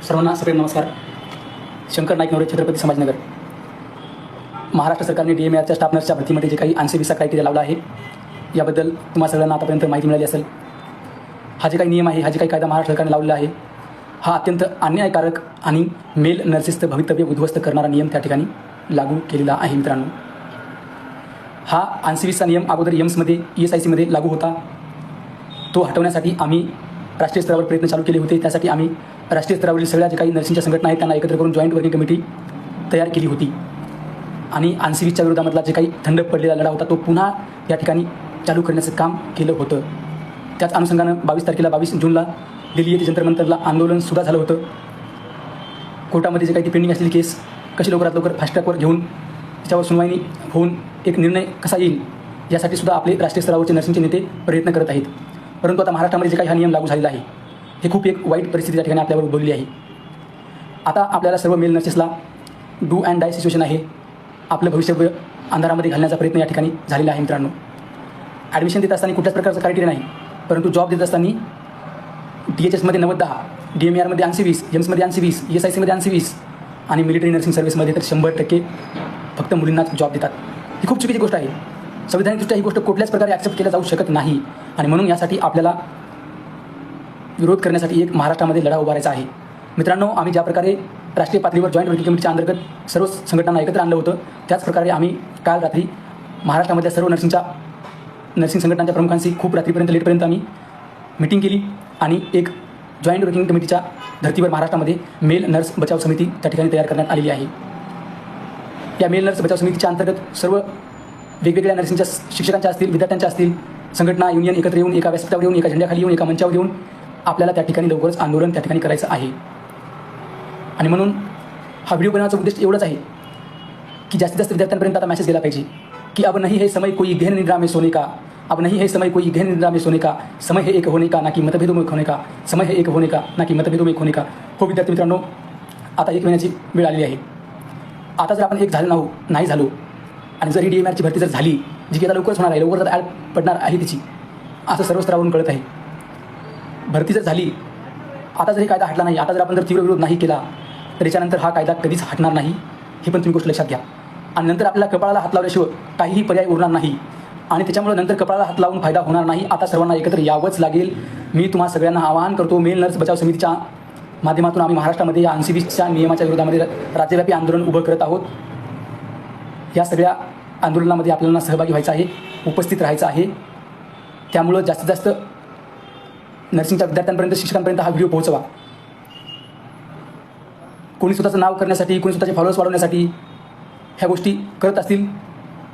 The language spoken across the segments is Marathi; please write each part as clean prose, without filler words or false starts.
सर्वांना सप्रेम नमस्कार. शंकर नाईक नवरे, छत्रपती संभाजीनगर. महाराष्ट्र सरकारने DMARच्या स्टाफ नर्सच्या भरतीमध्ये जे काही 80 व्हिसा क्रायटेरिया लावला आहे याबद्दल तुम्हाला सगळ्यांना आतापर्यंत माहिती मिळाली असेल. हा जे काही नियम आहे, हा जे काही कायदा महाराष्ट्र सरकारने लावलेला आहे, हा अत्यंत अन्यायकारक आणि मेल नर्सिसचं भवितव्य उद्ध्वस्त करणारा नियम त्या ठिकाणी लागू केलेला आहे. मित्रांनो, हा 80 व्हिसा नियम अगोदर एम्समध्ये ESICमध्ये लागू होता. तो हटवण्यासाठी आम्ही राष्ट्रीय स्तरावर प्रयत्न चालू केले होते. त्यासाठी आम्ही राष्ट्रीय स्तरावरील सगळ्या जे काही नर्सिंगच्या संघटना आहेत त्यांना एकत्र करून जॉईंट वर्किंग कमिटी तयार केली होती आणि 80 व्हिसाच्या विरोधामधला जे काही थंड पडलेला लढा होता तो पुन्हा या ठिकाणी चालू करण्याचं काम केलं होतं. त्याच अनुषंगानं 22 जूनला दिल्ली येथे जंतर मंतरला आंदोलनसुद्धा झालं होतं. कोर्टामध्ये जे काही ती पेंडिंग असलेली केस कशी लवकरात लवकर फास्ट ट्रॅकवर घेऊन त्याच्यावर सुनवाई होऊन एक निर्णय कसा येईल यासाठी सुद्धा आपले राष्ट्रीय स्तरावरचे नर्सिंगचे नेते प्रयत्न करत आहेत. परंतु आता महाराष्ट्रामध्ये जे काही हा नियम लागू झालेला आहे हे खूप एक वाईट परिस्थिती त्या ठिकाणी आपल्यावर उद्भवली आहे. आता आपल्याला सर्व मेल नर्सेसला डू अँड डाय सिच्युएशन आहे. आपलं भविष्य अंधारामध्ये घालण्याचा प्रयत्न या ठिकाणी झालेला आहे. मित्रांनो, ॲडमिशन देत असताना कुठल्याच प्रकारचं क्रायटेरिया नाही, परंतु जॉब देत असताना DHSमध्ये 90-10, DMARमध्ये 80-20, एम्समध्ये 80-20, ESICमध्ये 80-20 आणि मिलिटरी नर्सिंग सर्व्हिसमध्ये तर 100% फक्त मुलींनाच जॉब देतात. ही खूप चुकीची गोष्ट आहे. संविधानिकदृष्ट्या ही गोष्ट कुठल्याच प्रकारे ॲक्सेप्ट केल्या जाऊ शकत नाही आणि म्हणून यासाठी आपल्याला विरोध करण्यासाठी एक महाराष्ट्रामध्ये लढा उभारायचा आहे. मित्रांनो, आम्ही ज्या प्रकारे राष्ट्रीय पातळीवर जॉईंट वर्किंग कमिटीच्या अंतर्गत सर्व संघटनांना एकत्र आणलं होतं, त्याच प्रकारे आम्ही काल रात्री महाराष्ट्रामधल्या सर्व नर्सिंग संघटनांच्या प्रमुखांशी खूप रात्रीपर्यंत लेटपर्यंत आम्ही मीटिंग केली आणि एक जॉईंट वर्किंग कमिटीच्या धर्तीवर महाराष्ट्रामध्ये मेल नर्स बचाव समिती त्या ठिकाणी तयार करण्यात आलेली आहे. या मेल नर्स बचाव समितीच्या अंतर्गत सर्व वेगवेगळ्या नर्सिंगच्या शिक्षकांच्या असतील, विद्यार्थ्यांच्या असतील, संघटना युनियन एकत्र येऊन एका व्यासपीठावर येऊन एका झेंड्याखाली येऊन एका मंचावर येऊन आपल्याला त्या ठिकाणी लवकरच आंदोलन त्या ठिकाणी करायचं आहे. आणि म्हणून हा व्हिडिओ बनवण्याचा उद्देश एवढाच आहे की जास्तीत जास्त विद्यार्थ्यांपर्यंत आता मेसेज गेला पाहिजे की अब नहीं है समय कोई गहन निद्रा में सोने का, अब नहीं है समय कोई गहन निद्रा में सोने का, समय है एक होने का ना कि मतभेदों में खोने का, समय है एक होने का ना कि मतभेदों में खोने का. हो विद्यार्थी मित्रांनो, आता 1 महिन्याची वेळ आलेली आहे. आता जर आपण एक झालो नाही झालो आणि जर ही DMARची भरती जर झाली, जी की आता लवकरच होणार आहे, लवकरच ॲड पडणार आहे तिची, असं सर्व स्तरावरून कळत आहे. भरती जर झाली, आता जर हे कायदा हटला नाही, आता जर आपण जर तीव्र विरोध नाही केला तर याच्यानंतर हा कायदा कधीच हटणार नाही, हे पण तुम्ही गोष्ट लक्षात घ्या. आणि नंतर आपल्याला कपाळाला हात लावल्याशिवाय काहीही पर्याय उरणार नाही आणि त्याच्यामुळे नंतर कपाळाला हात लावून फायदा होणार नाही. आता सर्वांना एकत्र यावंच लागेल. मी तुम्हा सगळ्यांना आवाहन करतो, मेल नर्स बचाव समितीच्या माध्यमातून आम्ही महाराष्ट्रामध्ये या 80 व्हिसाच्या नियमाच्या विरोधामध्ये राज्यव्यापी आंदोलन उभं करत आहोत. या सगळ्या आंदोलनामध्ये आपल्याला सहभागी व्हायचं आहे, उपस्थित राहायचं आहे. त्यामुळं जास्तीत जास्त नर्सिंगच्या विद्यार्थ्यांपर्यंत, शिक्षकांपर्यंत हा व्हिडिओ पोहोचवा. कोणी स्वतःचं नाव करण्यासाठी, कोणी स्वतःचे फॉलोअर्स वाढवण्यासाठी ह्या गोष्टी करत असतील,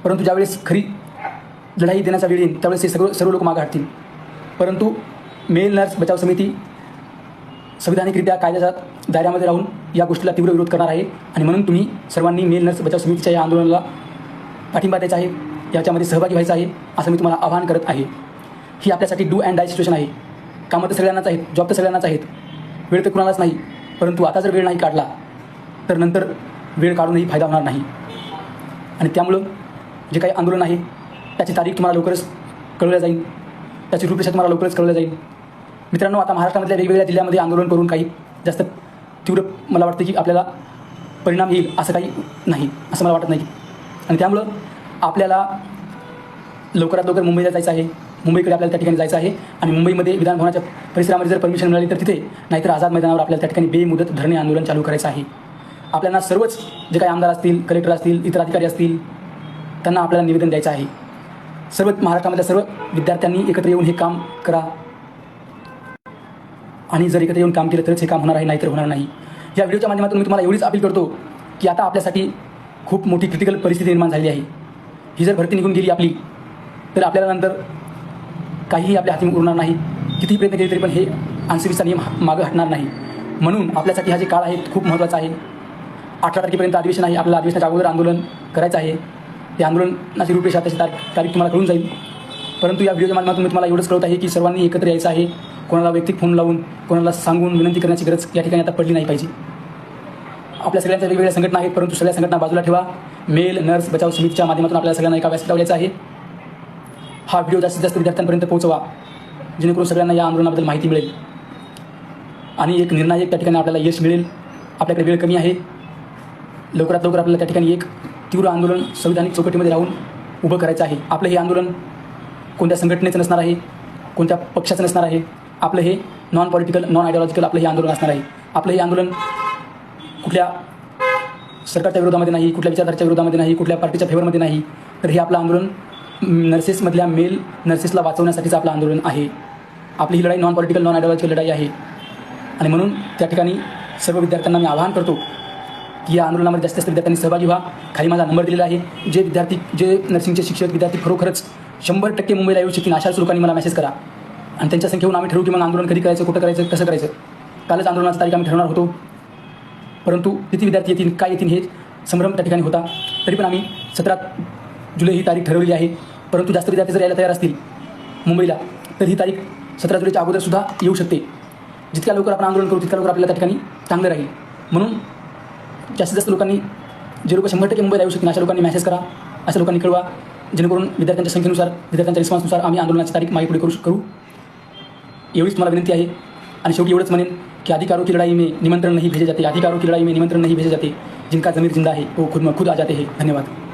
परंतु ज्यावेळेस खरी लढाई देण्याचा वेळ येईल त्यावेळेस हे सर्व लोक मागं हटतील. परंतु मेल नर्स बचाव समिती संविधानिकरित्या कायद्याच्या दायऱ्यामध्ये राहून या गोष्टीला तीव्र विरोध करणार आहे आणि म्हणून तुम्ही सर्वांनी मेल नर्स बचाव समितीच्या या आंदोलनाला पाठिंबा द्यायचा आहे, याच्यामध्ये सहभागी व्हायचं आहे, असं मी तुम्हाला आवाहन करत आहे. ही आपल्यासाठी डू अँड डाय सिच्युएशन आहे. कामं तर सगळ्यांनाच आहेत, जॉब तर सगळ्यांनाच आहेत, वेळ तर कुणालाच नाही. परंतु आता जर वेळ नाही काढला तर नंतर वेळ काढूनही फायदा होणार नाही. आणि त्यामुळं जे काही आंदोलन आहे त्याची तारीख तुम्हाला लवकरच कळवल्या जाईल, त्याची रूपरेषा तुम्हाला लवकरच कळवल्या जाईल. मित्रांनो, आता महाराष्ट्रामधल्या वेगवेगळ्या जिल्ह्यामध्ये आंदोलन करून काही जास्त तीव्र मला वाटतं की आपल्याला परिणाम येईल असं काही नाही, असं मला वाटत नाही. आणि त्यामुळं आपल्याला लवकरात लवकर मुंबईला जायचं आहे, मुंबईकडे आपल्याला त्या ठिकाणी जायचं आहे आणि मुंबईमध्ये विधानभवनाच्या परिसरामध्ये जर परमिशन मिळाली तर तिथे, नाहीतर आझाद मैदानावर आपल्याला त्या ठिकाणी बेमुदत धरणे आंदोलन चालू करायचं आहे. आपल्याला सर्वच जे काही आमदार असतील, कलेक्टर असतील, इतर अधिकारी असतील, त्यांना आपल्याला निवेदन द्यायचं आहे. सर्व महाराष्ट्रामधल्या सर्व विद्यार्थ्यांनी एकत्र येऊन हे काम करा आणि जर एकत्र येऊन काम केलं तरच हे काम होणार आहे, नाहीतर होणार नाही. या व्हिडिओच्या माध्यमातून मी तुम्हाला एवढीच अपील करतो की आता आपल्यासाठी खूप मोठी क्रिटिकल परिस्थिती निर्माण झाली आहे. ही जर भरती निघून गेली आपली तर आपल्याला नंतर काहीही आपल्या हाती उरणार नाही. कितीही प्रयत्न केले तरी पण हे 80 व्हिसा नियम मागं हटणार नाही. म्हणून आपल्यासाठी हा जे काळ आहे खूप महत्त्वाचा आहे. 18 तारखेपर्यंत अधिवेशन आहे. आपल्याला अधिवेशनाच्या अगोदर आंदोलन करायचं आहे. त्या आंदोलनाची रूपरेषा, त्याची तारीख तुम्हाला कळून जाईल. परंतु या व्हिडिओच्या माध्यमातून मी तुम्हाला एवढंच कळत आहे की सर्वांनी एकत्र यायचं आहे. कोणाला वैयक्तिक फोन लावून, कोणाला सांगून विनंती करण्याची गरज या ठिकाणी आता पडली नाही पाहिजे. आपल्या सगळ्यांच्या वेगवेगळ्या संघटना आहेत, परंतु सगळ्या संघटना बाजूला ठेवा. मेल नर्स बचाव समितीच्या माध्यमातून आपल्याला सगळ्यांना एका व्यासपीठावर यायचं आहे. हा व्हिडिओ जास्तीत जास्त विद्यार्थ्यांपर्यंत पोहोचवा, जेणेकरून सगळ्यांना या आंदोलनाबद्दल माहिती मिळेल. आणि एक निर्णायक त्या ठिकाणी आपल्याला यश मिळेल. आपल्याकडे वेळ कमी आहे. लवकरात लवकर आपल्याला त्या ठिकाणी एक तीव्र आंदोलन संविधानिक चौकटीमध्ये राहून उभं करायचं आहे. आपलं हे आंदोलन कोणत्या संघटनेचं नसणार आहे, कोणत्या पक्षाचं नसणार आहे. आपलं हे नॉन पॉलिटिकल, नॉन आयडिओलॉजिकल आपलं हे आंदोलन असणार आहे. आपलं हे आंदोलन कुठल्या सरकारच्या विरोधामध्ये नाही, कुठल्या विचारधारेच्या विरोधामध्ये नाही, कुठल्या पार्टीच्या फेवरमध्ये नाही. तर हे आपलं आंदोलन नर्सेसमधल्या मेल नर्सेसला वाचवण्यासाठीचं आपलं आंदोलन आहे. आपली ही लढाई नॉन पॉलिटिकल, नॉन आयडिओलॉजिकल लढाई आहे. आणि म्हणून त्या ठिकाणी सर्व विद्यार्थ्यांना मी आवाहन करतो की या आंदोलनामध्ये जास्तीत जास्त विद्यार्थ्यांनी सहभागी व्हा. खाली माझा नंबर दिलेला आहे. जे विद्यार्थी, जे नर्सिंगचे शिक्षक विद्यार्थी खरोखरच 100% मुंबईला येऊ शकतील अशाच लोकांनी मला मेसेज करा आणि त्यांच्या संख्येहून आम्ही ठरवू की मग आंदोलन कधी करायचं, कुठं करायचं, कसं करायचं. कालच आंदोलनाची तारीख आम्ही ठरवणार होतो, परंतु किती विद्यार्थी येतील, काय येतील हे संभ्रम त्या ठिकाणी होता. तरी पण आम्ही 17 जुलै ही तारीख ठरवलेली आहे. परंतु जास्त विद्यार्थी जर यायला तयार असतील मुंबईला तर ही तारीख 17 जुलैच्या अगोदरसुद्धा येऊ शकते. जितक्या लवकर आपण आंदोलन करू तितक्या लवकर आपल्याला त्या ठिकाणी चांगलं राहील. म्हणून जास्तीत जास्त लोकांनी, जे लोक 100% मुंबईला येऊ शकतील अशा लोकांनी मेसेज करा, अशा लोकांनी कळवा, जेणेकरून विद्यार्थ्यांच्या संख्येनुसार, विद्यार्थ्यांच्या रिस्पॉन्सनुसार आम्ही आंदोलनाची तारीख मागे पुढे करू. एवढीच मला विनंती आहे. आणि शेवटी एवढंच म्हणेन कि अधिकारों की लड़ाई में निमंत्रण नहीं भेजे जाते, अधिकारों की लड़ाई में निमंत्रण नहीं भेजे जाते, जिनका ज़मीर जिंदा है वो खुद आ जाते हैं. धन्यवाद.